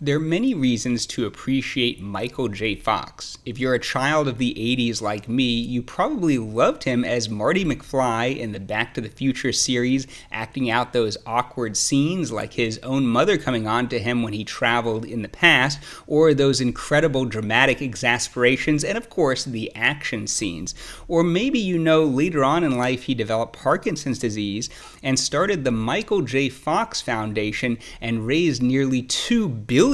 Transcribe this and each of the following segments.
There are many reasons to appreciate Michael J. Fox. If you're a child of the 80s like me, you probably loved him as Marty McFly in the Back to the Future series, acting out those awkward scenes like his own mother coming on to him when he traveled in the past, or those incredible dramatic exasperations, and of course the action scenes. Or maybe you know later on in life he developed Parkinson's disease and started the Michael J. Fox Foundation and raised nearly $2 billion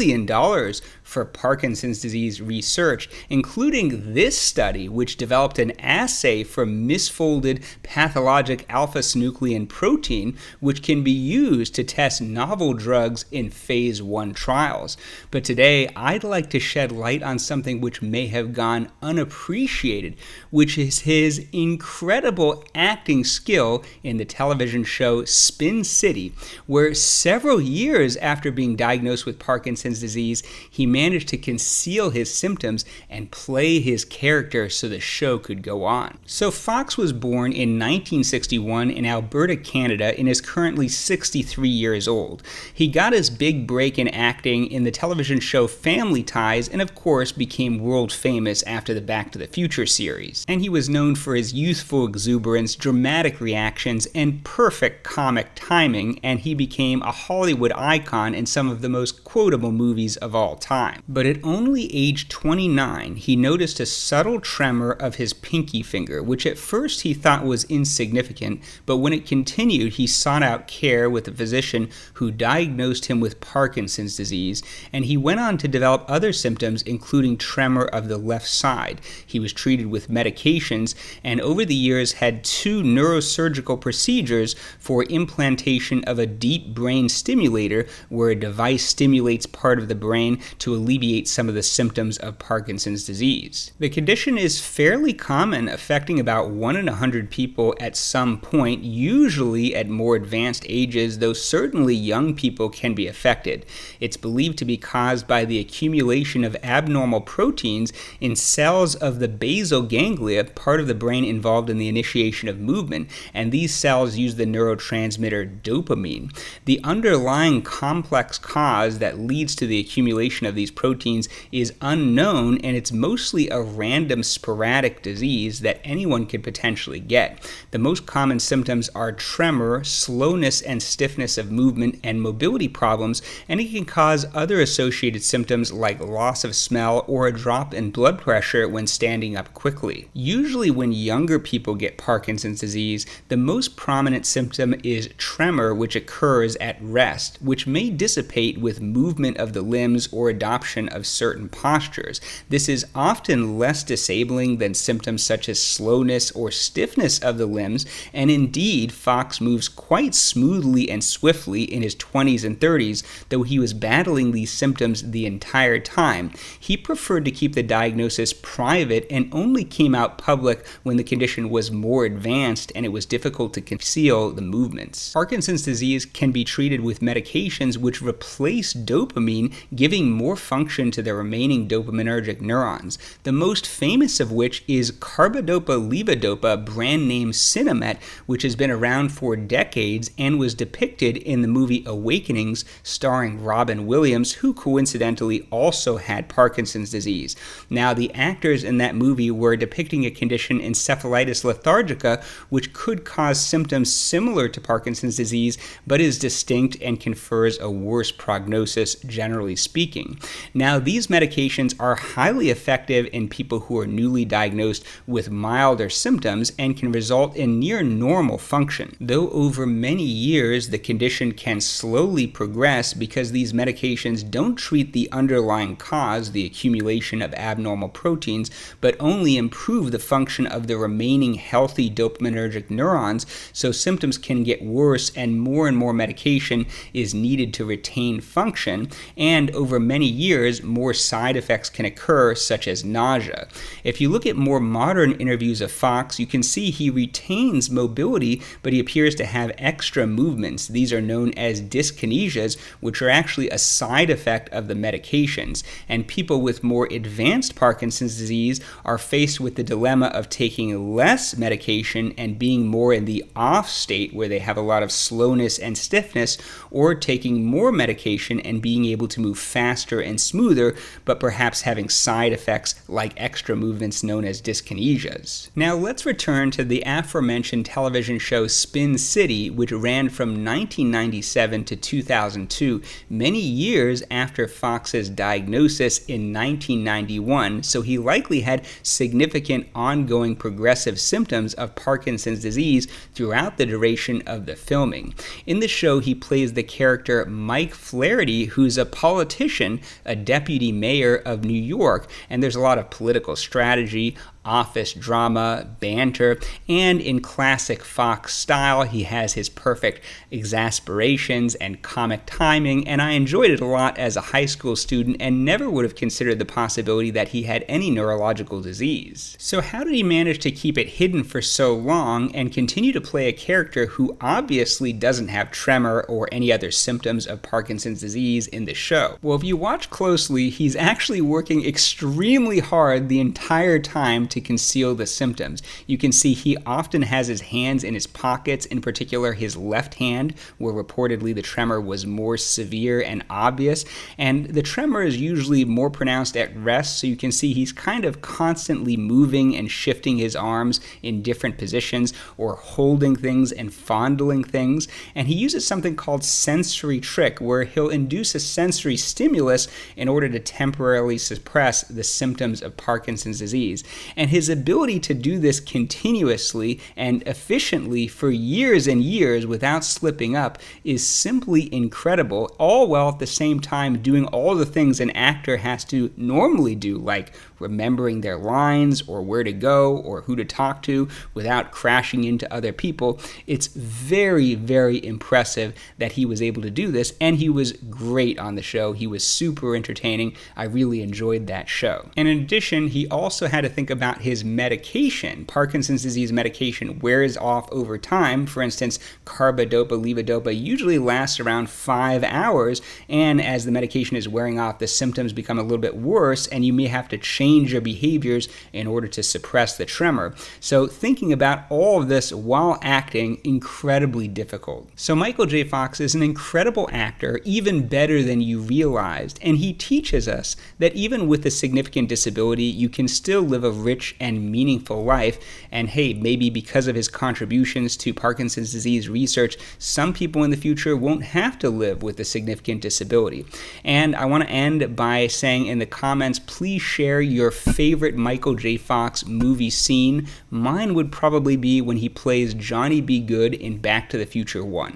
for Parkinson's disease research, including this study, which developed an assay for misfolded pathologic alpha-synuclein protein, which can be used to test novel drugs in phase 1 trials. But today, I'd like to shed light on something which may have gone unappreciated, which is his incredible acting skill in the television show Spin City, where several years after being diagnosed with Parkinson's disease, he managed to conceal his symptoms and play his character so the show could go on. So Fox was born in 1961 in Alberta, Canada, and is currently 63 years old. He got his big break in acting in the television show Family Ties and of course became world famous after the Back to the Future series. And he was known for his youthful exuberance, dramatic reactions, and perfect comic timing, and he became a Hollywood icon in some of the most quotable movies of all time. But at only age 29, he noticed a subtle tremor of his pinky finger, which at first he thought was insignificant, but when it continued, he sought out care with a physician who diagnosed him with Parkinson's disease, and he went on to develop other symptoms, including tremor of the left side. He was treated with medications, and over the years had 2 neurosurgical procedures for implantation of a deep brain stimulator, where a device stimulates part of the brain to alleviate some of the symptoms of Parkinson's disease. The condition is fairly common, affecting about 1 in 100 people at some point, usually at more advanced ages, though certainly young people can be affected. It's believed to be caused by the accumulation of abnormal proteins in cells of the basal ganglia, part of the brain involved in the initiation of movement, and these cells use the neurotransmitter dopamine. The underlying complex cause that leads to the accumulation of these proteins is unknown, and it's mostly a random sporadic disease that anyone could potentially get. The most common symptoms are tremor, slowness and stiffness of movement, and mobility problems, and it can cause other associated symptoms like loss of smell or a drop in blood pressure when standing up quickly. Usually when younger people get Parkinson's disease, the most prominent symptom is tremor, which occurs at rest, which may dissipate with movement of the limbs or adoption of certain postures. This is often less disabling than symptoms such as slowness or stiffness of the limbs, and indeed, Fox moves quite smoothly and swiftly in his 20s and 30s, though he was battling these symptoms the entire time. He preferred to keep the diagnosis private and only came out public when the condition was more advanced and it was difficult to conceal the movements. Parkinson's disease can be treated with medications which replace dopamine, giving more function to the remaining dopaminergic neurons. The most famous of which is carbidopa-levodopa, brand name Sinemet, which has been around for decades and was depicted in the movie Awakenings, starring Robin Williams, who coincidentally also had Parkinson's disease. Now, the actors in that movie were depicting a condition, encephalitis lethargica, which could cause symptoms similar to Parkinson's disease, but is distinct and confers a worse prognosis, generally speaking. Now, these medications are highly effective in people who are newly diagnosed with milder symptoms and can result in near normal function, though over many years the condition can slowly progress because these medications don't treat the underlying cause, the accumulation of abnormal proteins, but only improve the function of the remaining healthy dopaminergic neurons, so symptoms can get worse and more medication is needed to retain function, and over many years more side effects can occur, such as nausea. If you look at more modern interviews of Fox, you can see he retains mobility, but he appears to have extra movements. These are known as dyskinesias, which are actually a side effect of the medications, and people with more advanced Parkinson's disease are faced with the dilemma of taking less medication and being more in the off state where they have a lot of slowness and stiffness, or taking more medication and being able to move faster and smoother, but perhaps having side effects like extra movements known as dyskinesias. Now let's return to the aforementioned television show Spin City, which ran from 1997 to 2002, many years after Fox's diagnosis in 1991, so he likely had significant ongoing progressive symptoms of Parkinson's disease throughout the duration of the filming. In the show, he plays the character Mike Flaherty, who's a politician, a deputy mayor of New York, and there's a lot of political strategy, office drama, banter, and in classic Fox style, he has his perfect exasperations and comic timing, and I enjoyed it a lot as a high school student and never would have considered the possibility that he had any neurological disease. So how did he manage to keep it hidden for so long and continue to play a character who obviously doesn't have tremor or any other symptoms of Parkinson's disease in the show? Well, if you watch closely, he's actually working extremely hard the entire time to conceal the symptoms. You can see he often has his hands in his pockets, in particular his left hand, where reportedly the tremor was more severe and obvious, and the tremor is usually more pronounced at rest, so you can see he's kind of constantly moving and shifting his arms in different positions or holding things and fondling things, and he uses something called sensory trick, where he'll induce a sensory stimulus in order to temporarily suppress the symptoms of Parkinson's disease. And his ability to do this continuously and efficiently for years and years without slipping up is simply incredible, all while at the same time doing all the things an actor has to normally do, like remembering their lines or where to go or who to talk to without crashing into other people. It's very, very impressive that he was able to do this, and he was great on the show. He was super entertaining. I really enjoyed that show. And in addition, he also had to think about his medication. Parkinson's disease medication wears off over time. For instance, carbidopa, levodopa usually lasts around 5 hours, and as the medication is wearing off, the symptoms become a little bit worse, and you may have to change your behaviors in order to suppress the tremor. So thinking about all of this while acting, incredibly difficult. So Michael J. Fox is an incredible actor, even better than you realized, and he teaches us that even with a significant disability, you can still live a rich and meaningful life. And hey, maybe because of his contributions to Parkinson's disease research, some people in the future won't have to live with a significant disability. And I want to end by saying in the comments, please share your favorite Michael J. Fox movie scene. Mine would probably be when he plays Johnny B. Goode in Back to the Future 1.